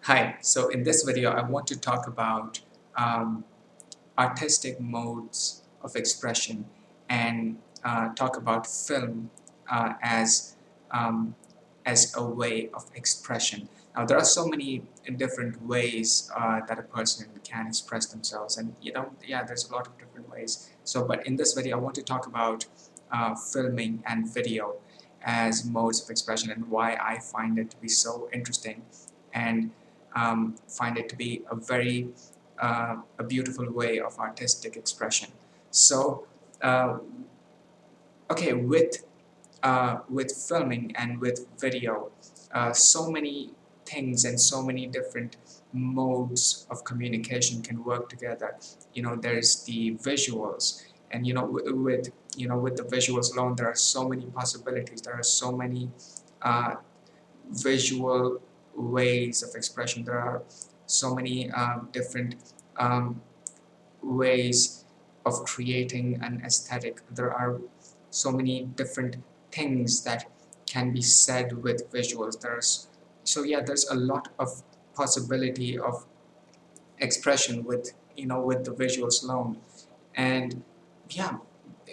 Hi, so in this video I want to talk about um, artistic modes of expression and talk about film as as a way of expression. Now there are so many different ways that a person can express themselves, and there's a lot of different ways. So but in this video I want to talk about filming and video as modes of expression and why I find it to be so interesting and find it to be a beautiful way of artistic expression. So, uh, okay, with filming and with video, so many things and so many different modes of communication can work together. There's the visuals, and with the visuals alone, there are so many possibilities. There are so many uh, visual ways of expression. There are so many different um, ways of creating an aesthetic. There are so many different things that can be said with visuals. There's a lot of possibility of expression with the visuals alone. And yeah,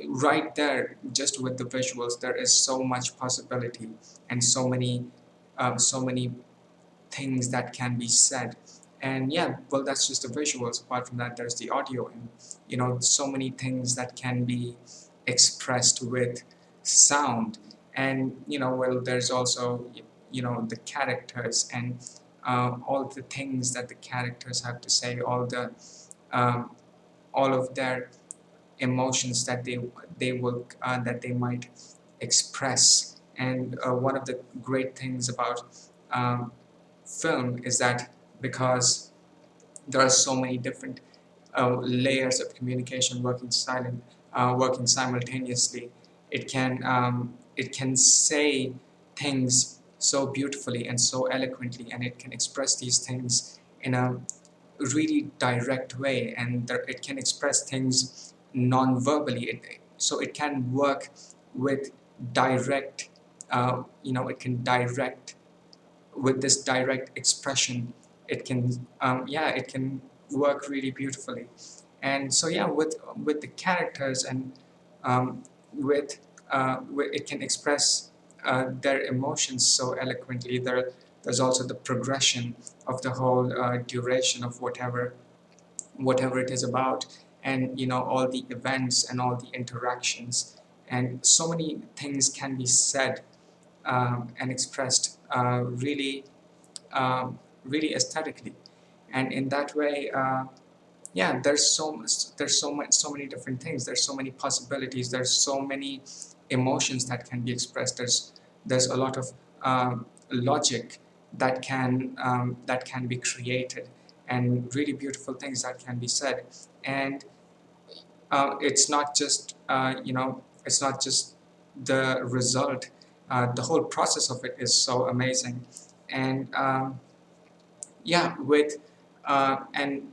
right there, just with the visuals, there is so much possibility and so many things that can be said. And yeah, well, that's just the visuals. Apart from that, there's the audio, and so many things that can be expressed with sound. And well, there's also the characters and all the things that the characters have to say, um, all of their emotions that they might express. And one of the great things about um, film is that because there are so many different layers of communication working simultaneously, it can say things so beautifully and so eloquently, and it can express these things in a really direct way, and it can express things non-verbally. So it can work with direct, it can direct with this direct expression. It can work really beautifully. And so yeah, with the characters and um, it can express their emotions so eloquently. There's also the progression of the whole duration of whatever it is about, and all the events and all the interactions, and so many things can be said and expressed really aesthetically. And in that way, so many different things. There's so many possibilities. There's so many emotions that can be expressed. There's a lot of logic that can be created, and really beautiful things that can be said. And it's not just the result. The whole process of it is so amazing. And yeah with and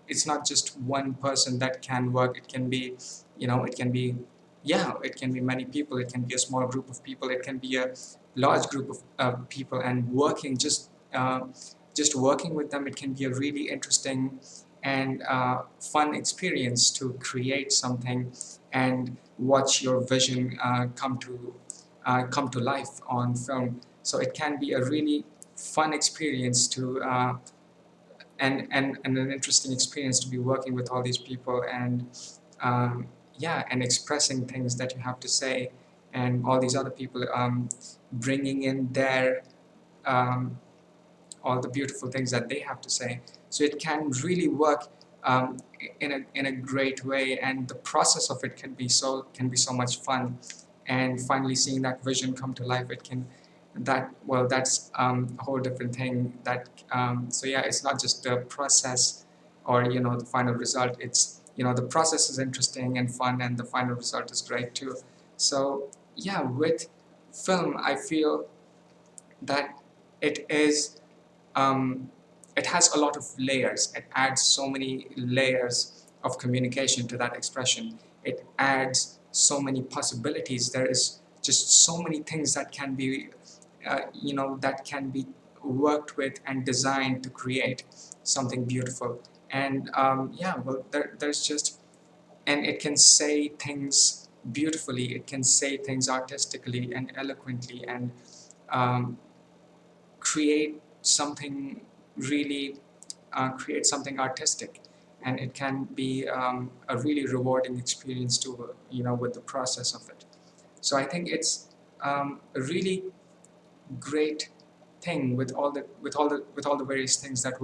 it's not just one person that can work. It can be many people. It can be a small group of people. It can be a large group of people, and just working with them, it can be a really interesting and fun experience to create something and watch your vision come to life on film. So it can be a really fun experience to and an interesting experience to be working with all these people, and and expressing things that you have to say, and all these other people bringing in their um, all the beautiful things that they have to say. So it can really work in a great way, and the process of it can be so much fun. And finally seeing that vision come to life, that's a whole different thing. So yeah, it's not just the process or the final result. It's the process is interesting and fun, and the final result is great too. So yeah, with film, I feel that it is it has a lot of layers. It adds so many layers of communication to that expression. It adds so many possibilities. There is just so many things that can be worked with and designed to create something beautiful. And yeah, well, there's just, and it can say things beautifully, it can say things artistically and eloquently, and um, create something really, create something artistic. And it can be a really rewarding experience to, with the process of it. So I think it's a really great thing with all the various things that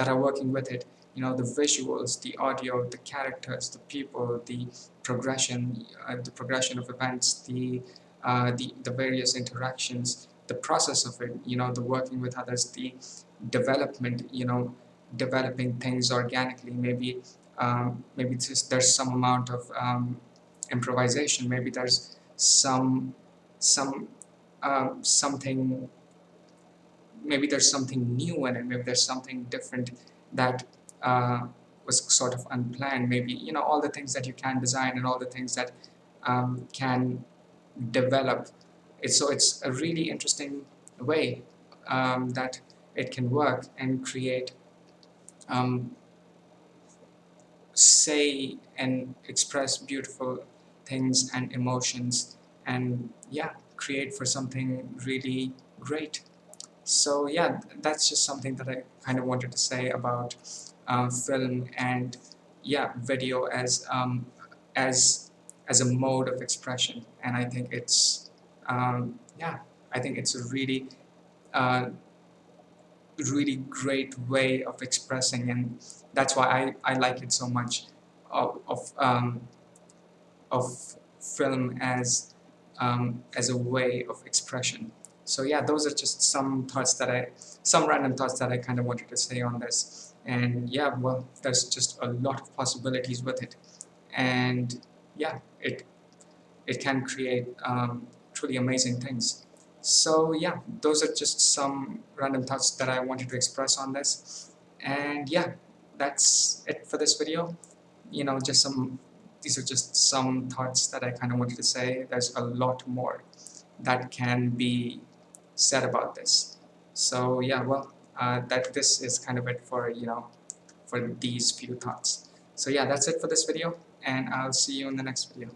are working with it. The visuals, the audio, the characters, the people, the progression of events, the various interactions, the process of it, the working with others, the development, developing things organically. Maybe there's some amount of improvisation. Maybe there's some something, maybe there's something new in it, maybe there's something different that uh, was sort of unplanned. Maybe, all the things that you can design and all the things that can develop it. So it's a really interesting way that it can work and create, um, say and express beautiful things and emotions, and yeah, create for something really great. So yeah, that's just something that I kind of wanted to say about film and, yeah, video as as a mode of expression. And I think it's, yeah, I think it's a uh, really great way of expressing, and that's why I like it so much, of film as a way of expression. So yeah, those are just some random thoughts that I kind of wanted to say on this. And yeah, well, there's just a lot of possibilities with it, and yeah, it can create truly amazing things. So yeah, those are just some random thoughts that I wanted to express on this. And yeah, that's it for this video. Just some, these are just some thoughts that I kind of wanted to say. There's a lot more that can be said about this. So yeah, well, that this is kind of it for, for these few thoughts. So yeah, that's it for this video, and I'll see you in the next video.